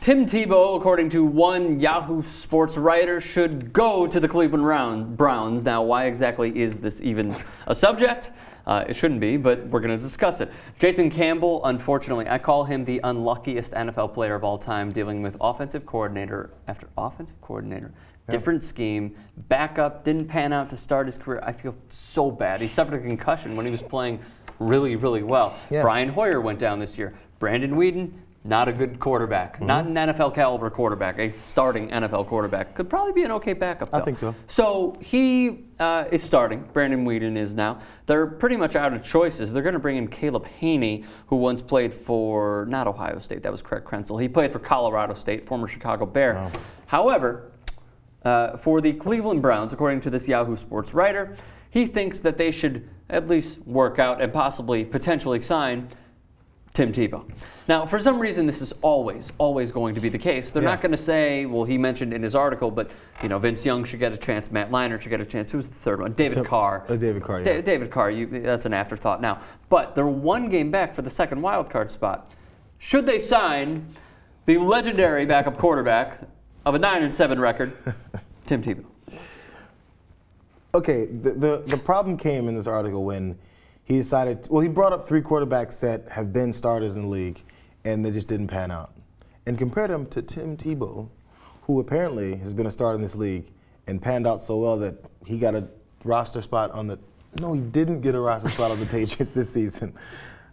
Tim Tebow, according to one Yahoo Sports writer, should go to the Cleveland Browns. Now, why exactly is this even a subject? It shouldn't be, but we're going to discuss it. Jason Campbell, unfortunately, I call him the unluckiest NFL player of all time, dealing with offensive coordinator after offensive coordinator. Different scheme, backup, didn't pan out to start his career. I feel so bad. He suffered a concussion when he was playing really, really well. Brian Hoyer went down this year. Brandon Weeden, not a good quarterback. Not an NFL caliber quarterback, a starting NFL quarterback. Could probably be an okay backup, though. I think so. So he is starting. Brandon Weeden is now. They're pretty much out of choices. They're going to bring in Caleb Haney, who once played for, not Ohio State, that was Craig Krenzel. He played for Colorado State, former Chicago Bear. Wow. However, for the Cleveland Browns, according to this Yahoo Sports writer, he thinks that they should at least work out and possibly, potentially sign Tim Tebow. Now, for some reason, this is always going to be the case. They're not going to say, well, he mentioned in his article, but Vince Young should get a chance, Matt Leinart should get a chance. Who's the third one? David Carr. David Carr, yeah. David Carr, that's an afterthought now. But they're one game back for the second wild card spot. Should they sign the legendary backup quarterback of a 9-7 record, Tim Tebow? Okay, the problem came in this article when he decided, well, he brought up 3 quarterbacks that have been starters in the league, and they just didn't pan out. And compared him to Tim Tebow, who apparently has been a starter in this league and panned out so well that he got a roster spot on the, no, he didn't get a roster spot on the Patriots this season.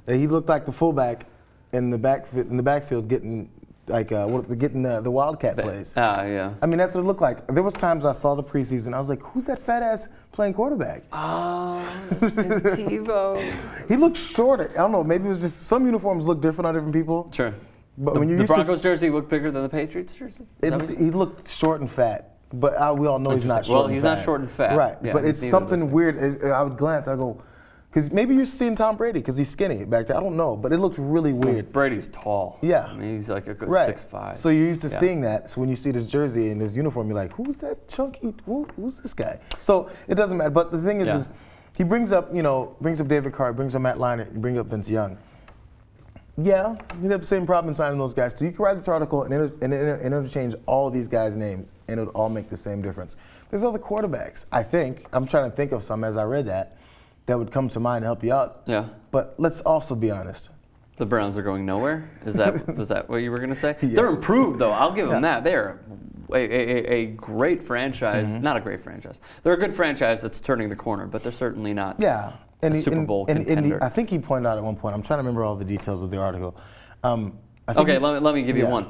He looked like the fullback in the backfield getting like the Wildcat plays. Yeah. I mean, that's what it looked like. There was times I saw the preseason, I was like, who's that fat ass playing quarterback? Oh, Tebow. He looked short. I don't know, maybe it was just some uniforms look different on different people. Sure. But the, when you the Broncos jersey looked bigger than the Patriots jersey? He looked short and fat. But we all know he's not short and fat. Well, he's not short and fat. Right. Yeah, but it's something weird. I would glance, I go, because maybe you're seeing Tom Brady because he's skinny back there. I don't know, but it looked really weird. Brady's tall. Yeah. I mean, he's like a good 6'5". So you're used to seeing that. So when you see this jersey and this uniform, you're like, who's that chunky? Who's this guy? So it doesn't matter. But the thing is he brings up, David Carr, brings up Matt Leinart, and brings up Vince Young. Yeah, you'd have the same problem in signing those guys too. You can write this article and interchange all these guys' names, and it would all make the same difference. There's other quarterbacks. I think, I'm trying to think of some as I read that would come to mind and help you out. Yeah. But let's also be honest. The Browns are going nowhere? Was that what you were going to say? Yes. They're improved, though. I'll give them that. They're a great franchise. Not a great franchise. They're a good franchise that's turning the corner, but they're certainly not a Super Bowl contender. I think he pointed out at one point, I'm trying to remember all the details of the article. Okay, let me give you one.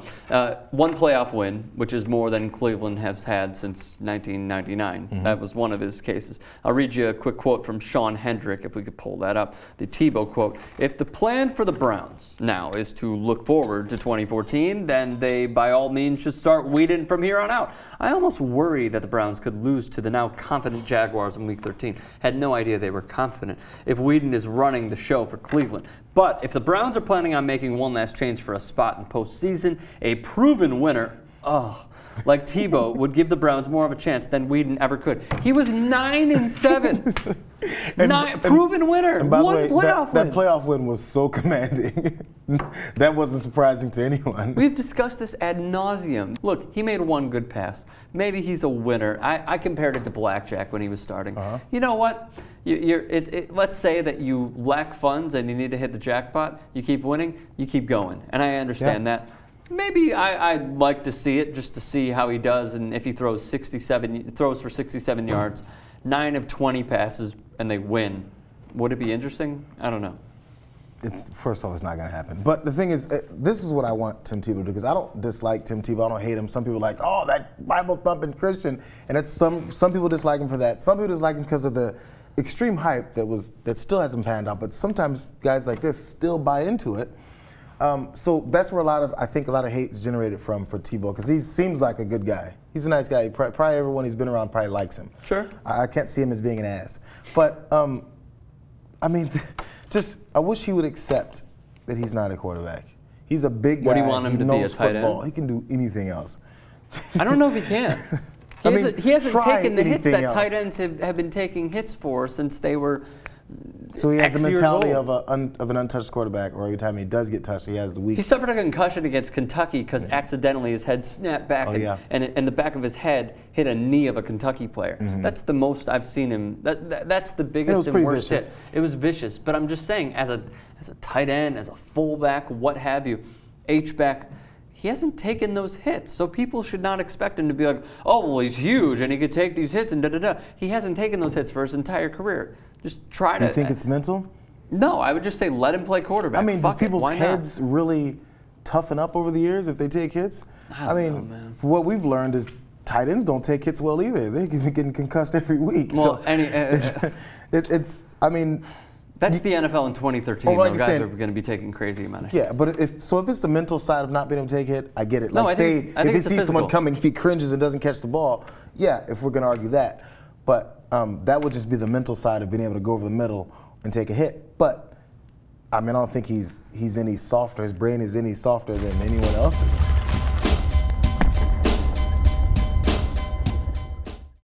One playoff win, which is more than Cleveland has had since 1999. That was one of his cases. I'll read you a quick quote from Sean Hendrick, if we could pull that up. The Tebow quote: "If the plan for the Browns now is to look forward to 2014, then they by all means should start Weeden from here on out. I almost worry that the Browns could lose to the now confident Jaguars in Week 13. Had no idea they were confident if Weeden is running the show for Cleveland. But if the Browns are planning on making one last change for a spot in postseason, a proven winner, like Tebow, would give the Browns more of a chance than Weeden ever could." He was 9-7. Proven winner. And by one the way, playoff win. That playoff win was so commanding. That wasn't surprising to anyone. We've discussed this ad nauseum. Look, he made one good pass. Maybe he's a winner. I compared it to blackjack when he was starting. You know what? Let's say that you lack funds and you need to hit the jackpot. You keep winning, you keep going. And I understand that. Maybe I'd like to see it just to see how he does, and if he throws for 67 yards, 9 of 20 passes, and they win. Would it be interesting? I don't know. First off, it's not going to happen. But the thing is, this is what I want Tim Tebow to do, because I don't dislike Tim Tebow. I don't hate him. Some people are like, oh, that Bible-thumping Christian. And it's some people dislike him for that. Some people dislike him because of the extreme hype that still hasn't panned out. But sometimes guys like this still buy into it. So that's where I think a lot of hate is generated for Tebow, because he seems like a good guy. He's a nice guy. Probably everyone he's been around probably likes him. Sure. I can't see him as being an ass. But, I mean, I wish he would accept that he's not a quarterback. He's a big guy. What do you want him to be, a tight football. end? He can do anything else. I don't know if he can. He hasn't taken the hits that tight ends have been taking hits for since they were So he has X the years mentality old. of an untouched quarterback, or every time he does get touched, he has the weak. He suffered a concussion against Kentucky because accidentally his head snapped back and the back of his head hit a knee of a Kentucky player. That's the most I've seen him. That's the biggest and worst hit. It was vicious. But I'm just saying, as a tight end, as a fullback, what have you, H-back, he hasn't taken those hits. So people should not expect him to be like, oh, well, he's huge and he could take these hits and da-da-da. He hasn't taken those hits for his entire career. Just try to. You think it's mental? No, I would just say let him play quarterback. I mean, does people's heads really toughen up over the years if they take hits? I don't know, for what we've learned is tight ends don't take hits well either. They get getting concussed every week. Well, so I mean. That's the NFL in 2013. Guys are going to be taking crazy amount of hits. Yeah, but if it's the mental side of not being able to take a hit, I get it. No, Like, I think if he sees someone coming, if he cringes and doesn't catch the ball, yeah, if we're going to argue that. But that would just be the mental side of being able to go over the middle and take a hit. But, I mean, I don't think he's any softer. His brain is any softer than anyone else's.